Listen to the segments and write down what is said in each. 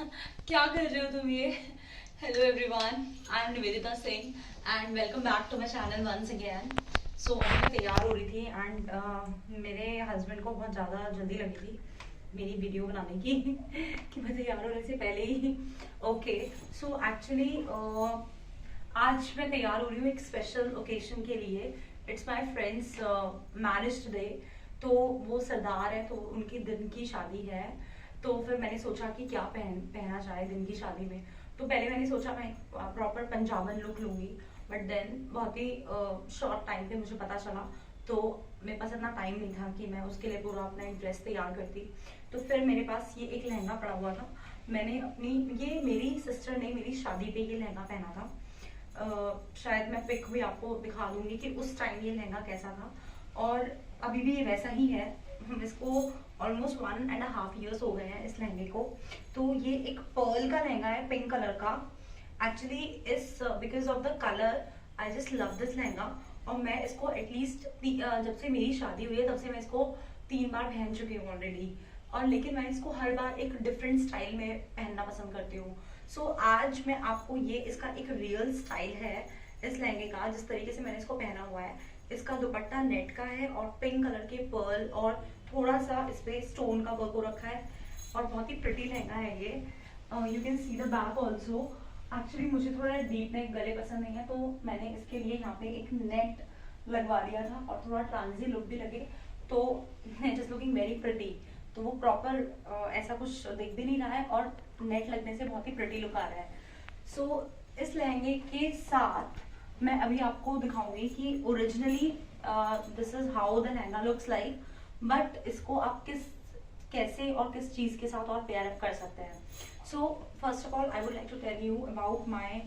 क्या कर रहे हो तुम ये? Hello everyone, I am Nivedita Singh and welcome back to my channel once again. So अभी मैं तैयार हो रही थी एंड मेरे हस्बैंड को बहुत ज़्यादा जल्दी लगी थी मेरी वीडियो बनाने की कि मैं तैयार होने से पहले ही ओके। सो एक्चुअली आज मैं तैयार हो रही हूँ एक स्पेशल ओकेशन के लिए। It's my friends marriage today. तो वो सरदार है तो उनकी दिन की शादी है। तो फिर मैंने सोचा कि क्या पहना जाए दिन की शादी में। तो पहले मैंने सोचा मैं प्रॉपर पंजाबन लुक लूंगी, बट देन बहुत ही शॉर्ट टाइम पे मुझे पता चला, तो मेरे पास इतना टाइम नहीं था कि मैं उसके लिए पूरा अपना एक ड्रेस तैयार करती। तो फिर मेरे पास ये एक लहंगा पड़ा हुआ था। मैंने अपनी, ये मेरी सिस्टर ने मेरी शादी पे ये लहंगा पहना था। शायद मैं पिक भी आपको दिखा दूंगी कि उस टाइम ये लहंगा कैसा था, और अभी भी ये वैसा ही है। हम इसको ऑलमोस्ट 1.5 years हो गए हैं इस लहंगे को। तो ये एक पर्ल का लहंगा है, पिंक कलर का। एक्चुअली इस because of the colour I just love this lehenga. और मैं इसको एटलीस्ट जब से मेरी शादी हुई है तब से मैं इसको 3 बार पहन चुकी हूँ ऑलरेडी। और लेकिन मैं इसको हर बार एक डिफरेंट स्टाइल में पहनना पसंद करती हूँ। सो आज मैं आपको ये इसका एक रियल स्टाइल है इस लहंगे का, जिस तरीके से मैंने इसको पहना हुआ है। इसका दुपट्टा नेट का है और पिंक कलर के पर्ल और थोड़ा सा इस पे स्टोन का वर्क हो रखा है, और बहुत ही प्रिटी लहंगा है ये। You can see the back also. Actually मुझे थोड़ा डीप नेक गले पसंद नहीं है, तो मैंने इसके लिए यहाँ पे एक नेट लगवा दिया था और थोड़ा ट्रांजी लुक भी लगे, तो net is looking very pretty. तो वो प्रॉपर ऐसा कुछ दिख भी नहीं रहा है और नेट लगने से बहुत ही प्रिटी लुक आ रहा है। सो इस लहंगे के साथ मैं अभी आपको दिखाऊंगी कि originally this is how the lehenga looks like, but इसको आप कैसे और किस चीज के साथ और पेयर अप कर सकते हैं। So first of all I would like to tell you about my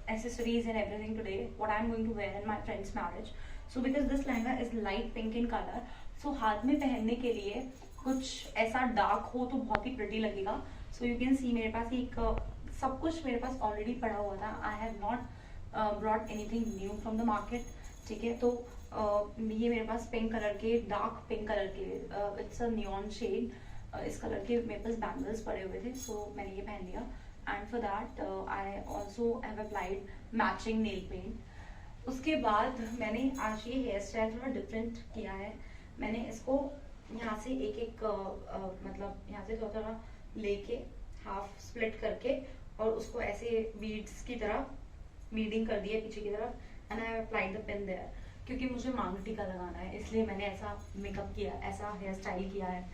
accessories and everything today, what I'm going to wear in my friend's marriage. So because this lehenga is light pink in color, so हाथ में पहनने के लिए कुछ ऐसा dark हो तो बहुत ही प्रिटी लगेगा। सो यू कैन सी मेरे पास एक सब कुछ मेरे पास ऑलरेडी पड़ा हुआ था। आई have not brought anything new from the market. ठीक है, तो ये मेरे पास पिंक कलर के, डार्क पिंक कलर के, इट्स अ नियॉन शेड, इस कलर के मेरे पास बैंगल्स पड़े हुए थे, सो मैंने ये पहन लिया। And for that I also have applied matching nail paint. उसके बाद मैंने आज ये हेयर स्टाइल थोड़ा डिफरेंट किया है। मैंने इसको यहाँ से एक एक मतलब यहाँ से थोड़ा थोड़ा लेके हाफ स्प्लिट करके और उसको ऐसे बीड्स की तरह बीडिंग कर दिया पीछे की तरफ, and I have applied the pin there. क्योंकि मुझे मांग टीका लगाना है, इसलिए मैंने ऐसा मेकअप किया, ऐसा हेयर स्टाइल किया है।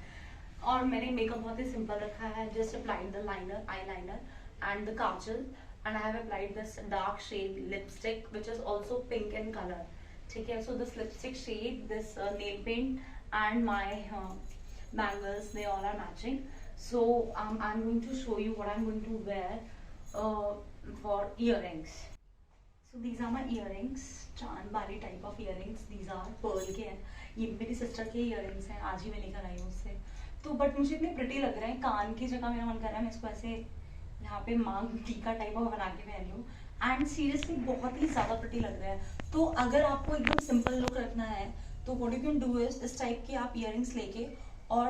और मैंने मेकअप बहुत ही सिंपल रखा है, just applied the liner, eye liner and the kajal, and I have applied this dark shade lipstick which is also pink in colour. ठीक है, so this lipstick shade, this nail paint and my bangles, they all are matching. So I'm going to show you what I'm going to wear for earrings. So these are my earrings, chand bali type of earrings. These are pearl के हैं, ये मेरी sister के earrings हैं, आज ही मैं लेकर आई हूँ उससे। तो बट मुझे इतने प्रिटी लग रहे हैं, कान की जगह मेरा मन कर रहा है मैं इसको ऐसे यहाँ पे मांग टीका टाइप ऑफ बना के पहन लूँ। एंड सीरियसली बहुत ही ज्यादा प्रिटी लग रहा है। तो अगर आपको एकदम सिंपल लुक रखना है तो what you can do is इस टाइप के आप इयररिंग्स लेके, और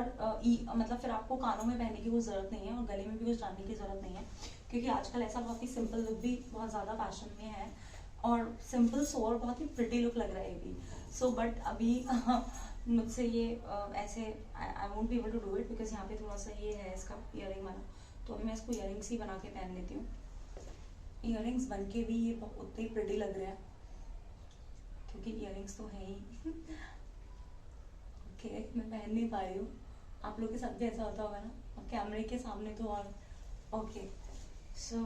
मतलब फिर आपको कानों में पहनने की वो जरूरत नहीं है और गले में भी कुछ डालने की जरूरत नहीं है, क्योंकि आजकल ऐसा बहुत ही सिंपल लुक भी बहुत ज्यादा फैशन में है और सिंपल सोवर बहुत ही प्रिटी लुक लग रहा है भी। सो बट अभी मुझसे ये ऐसे I won't be able to do it, because यहाँ पे थोड़ा सा ये है इसका इयररिंग वाला, तो अभी मैं इसको इयररिंग्स ही बना के पहन लेती हूँ। इयररिंग्स बन के भी ये उतने ही प्रिटी लग रहा है क्योंकि इयररिंग्स तो है ही। ओके, मैं पहन नहीं पा रही हूँ, आप लोग के साथ भी ऐसा होता होगा ना, और कैमरे के सामने तो और। Okay, so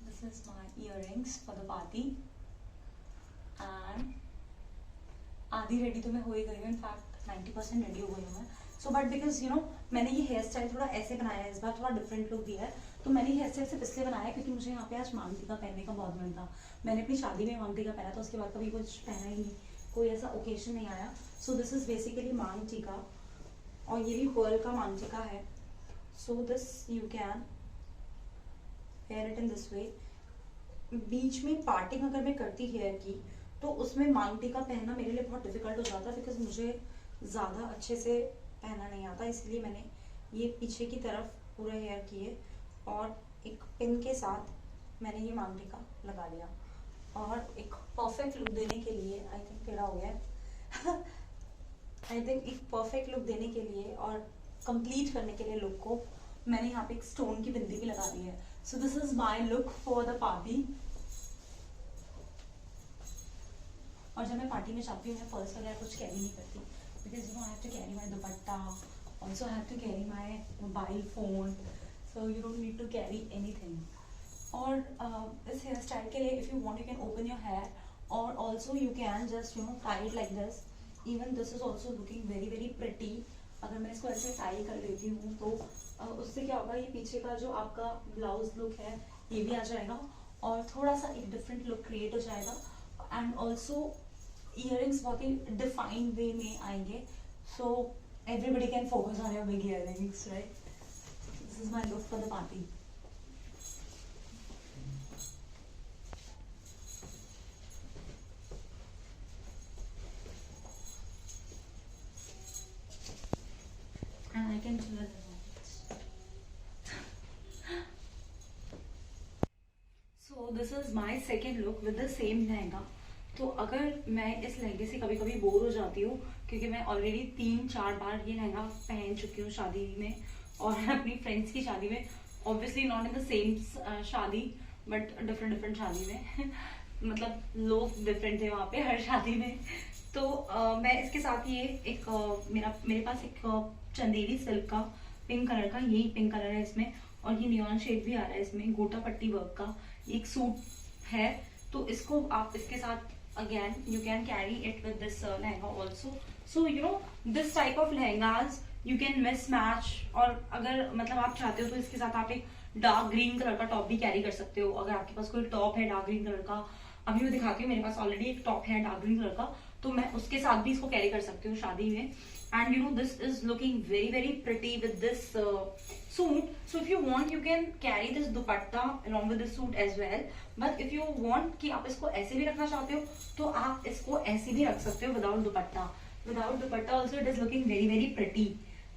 this is my earrings for the party. And आधी रेडी तो मैं हो ही गई हूँ, इनफैक्ट 90% रेडी हो गई हूँ मैं। So but because you no मैंने ये हेयर स्टाइल थोड़ा ऐसे बनाया है, इस बार थोड़ा डिफरेंट लुक दिया है। तो मैंने हेयर स्टाइल सिर्फ इसलिए बनाया है क्योंकि मुझे यहाँ पे आज मांग टीका पहनने का बहुत मन था। मैंने अपनी शादी में मांग टीका पहना था, उसके बाद कभी कुछ पहना ही नहीं, कोई ऐसा ओकेजन नहीं आया। सो दिस इज बेसिकली मांग टीका, और ये भी पर्ल का मांग टीका है। So this you can wear it in this way. बीच में पार्टिंग अगर मैं करती हेयर की तो उसमें मांग टीका पहनना मेरे लिए बहुत डिफिकल्ट हो जाता है, बिकॉज मुझे ज़्यादा अच्छे से पहना नहीं आता, इसलिए मैंने ये पीछे की तरफ पूरा हेयर किए और एक पिन के साथ मैंने ये मांग टीका लगा लिया। और एक परफेक्ट लुक देने के लिए, आई थिंक टेढ़ा हो गया आई थिंक एक परफेक्ट लुक देने के लिए और कंप्लीट करने के लिए लुक को, मैंने यहाँ पे एक स्टोन की बिंदी भी लगा दी है। So this is my look for the party. और जब मैं पार्टी में जाती हूँ मैं पर्स वगैरह कुछ कैरी नहीं करती, because you know I have to carry my dupatta, also have to carry my mobile phone, so you don't need to carry anything. और इस हेयर स्टाइल के लिए if you want you can open your hair और also you can just you know tie it like this. Even this is also looking very very pretty. अगर मैं इसको ऐसे tie कर देती हूँ तो उससे क्या होगा, ये पीछे का जो आपका ब्लाउज लुक है ये भी आ जाएगा और थोड़ा सा एक डिफरेंट लुक क्रिएट हो जाएगा। एंड ऑल्सो इयरिंग्स बहुत ही डिफाइंड वे में आएंगे, so everybody can focus on your big earrings, right. This is my look for the party. And I can do it. So this is my second look with the same lehenga. तो अगर मैं इस लहंगे से कभी कभी बोर हो जाती हूँ, क्योंकि मैं ऑलरेडी 3-4 बार ये लहंगा पहन चुकी हूँ शादी में और अपनी फ्रेंड्स की शादी में, obviously not in the same शादी बट डिफरेंट डिफरेंट शादी में मतलब लोग डिफरेंट थे वहाँ पे हर शादी में। तो मैं इसके साथ ये एक मेरे पास एक चंदेरी सिल्क का पिंक कलर का, यही पिंक कलर है इसमें और ये नियॉन शेड भी आ रहा है इसमें, गोटा पट्टी वर्क का एक सूट है। तो इसको आप इसके साथ again you can carry it with this lehenga also. So you know this type of lehengas you can miss match. और अगर मतलब आप चाहते हो तो इसके साथ आप एक डार्क ग्रीन कलर का टॉप भी कैरी कर सकते हो। अगर आपके पास कोई टॉप है डार्क ग्रीन कलर का, अभी मैं दिखाती हूँ, मेरे पास ऑलरेडी एक टॉप है डार्क ग्रीन कलर का, तो मैं उसके साथ भी इसको कैरी कर सकती हूँ शादी में। And you know this is looking very very pretty with this suit. So if you want you can carry this dupatta along with this suit as well. But if you want कि आप इसको ऐसे भी रखना चाहते हो तो आप इसको ऐसे भी रख सकते हो without dupatta. Without dupatta also it is looking very very pretty.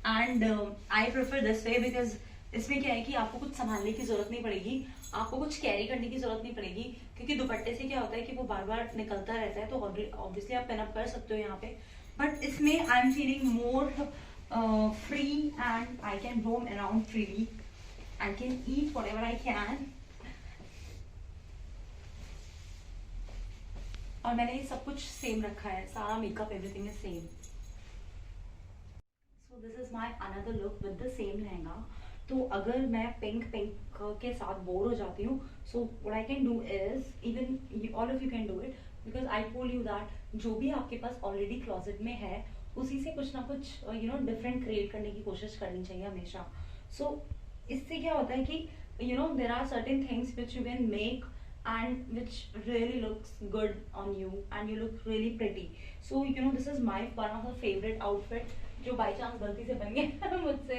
And I prefer this way because इसमें क्या है कि आपको कुछ संभालने की जरूरत नहीं पड़ेगी, आपको कुछ कैरी करने की जरूरत नहीं पड़ेगी, क्योंकि दुपट्टे से क्या होता है कि वो बार बार निकलता रहता है, तो ऑब्वियसली आप पिन अप कर सकते हो यहाँ पे। बट इसमें I am feeling more free and I can roam around freely, I can eat whatever I can. और मैंने सब कुछ सेम रखा है, सारा makeup everything is same. So this is my another look with the same lehenga. तो अगर मैं पिंक के साथ बोर हो जाती हूँ, so what I can do is, even all of you can do it, because I told you that जो भी आपके पास ऑलरेडी क्लोजेट में है उसी से कुछ ना कुछ यू नो डिफरेंट क्रिएट करने की कोशिश करनी चाहिए हमेशा। सो इससे क्या होता है कि you know there are certain things which you can make and which really looks good on you and you look really pretty. So you know this is my one of the favorite outfit जो by chance गलती से बन गया मुझसे।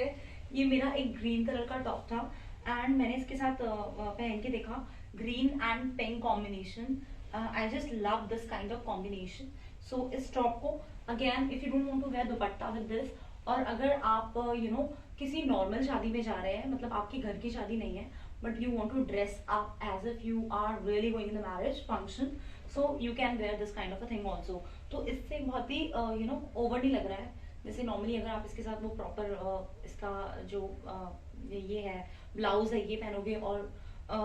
ये मेरा एक green colour का टॉप था एंड मैंने इसके साथ पहन के देखा, green and pink combination. I just love this kind of combination. So इस टॉप को again if you don't want to wear dupatta with this, और अगर आप यू नो किसी नॉर्मल शादी में जा रहे हैं, मतलब आपके घर की शादी नहीं है but you want to dress up as if you are really going in the marriage function, so you can wear this kind of a thing also. तो इससे बहुत ही you know over नहीं लग रहा है। जैसे नॉर्मली अगर आप इसके साथ वो प्रॉपर इसका जो ये है ब्लाउज है ये पहनोगे और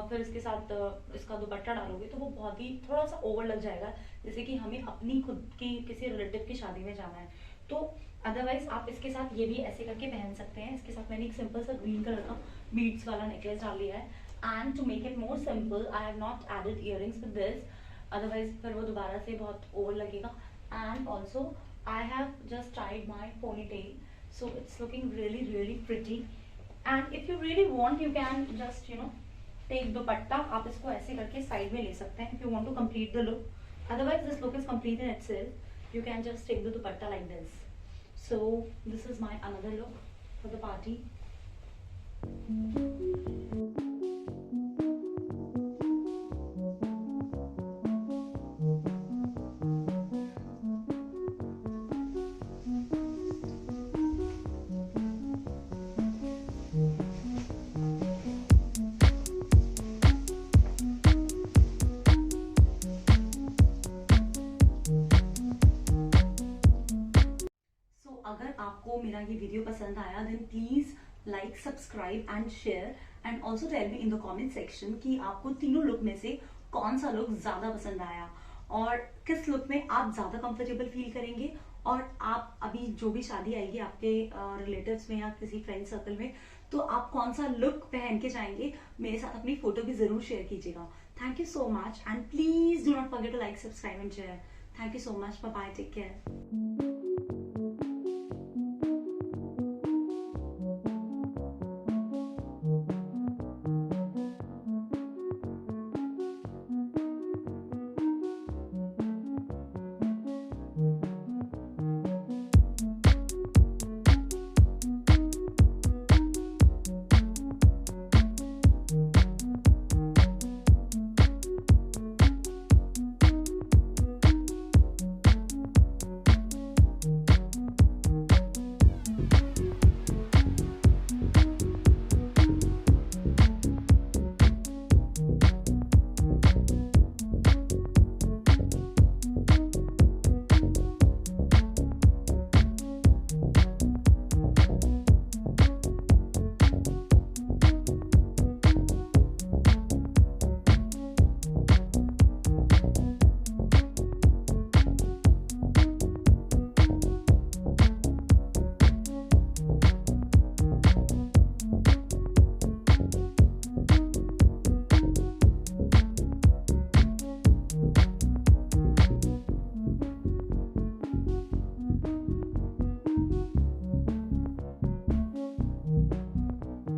फिर इसके साथ इसका दुपट्टा डालोगे तो वो बहुत ही थोड़ा सा ओवर लग जाएगा, जैसे कि हमें अपनी खुद की किसी रिलेटिव की शादी में जाना है। तो अदरवाइज आप इसके साथ ये भी ऐसे करके पहन सकते हैं। इसके साथ मैंने एक सिंपल सा ग्रीन कलर का बीड्स वाला नेकलेस डाल लिया है, and to make it more simple I have not added earrings with this, otherwise फिर वो दोबारा से बहुत ओवर लगेगा। And also I have just tied my ponytail, so it's looking really really pretty. And if you really want you can just you know take dupatta, आप इसको ऐसे करके साइड में ले सकते हैं if you want to complete the look, otherwise this look is complete in itself, you can just take the dupatta like this. So this is my another look for the party. आपको मेरा ये video पसंद आया then please like, subscribe and share and also tell me in the comment section कि आपको तीनों look में से कौन सा लुक ज्यादा पसंद आया और किस लुक में आप ज्यादा कंफर्टेबल फील करेंगे। और आप अभी जो भी शादी आएगी आपके रिलेटिव्स में या किसी फ्रेंड सर्कल में, तो आप कौन सा लुक पहन के जाएंगे, मेरे साथ अपनी फोटो भी जरूर शेयर कीजिएगा। Thank you so much and please do not forget to like, subscribe and share. Thank you so much, bye bye, take care.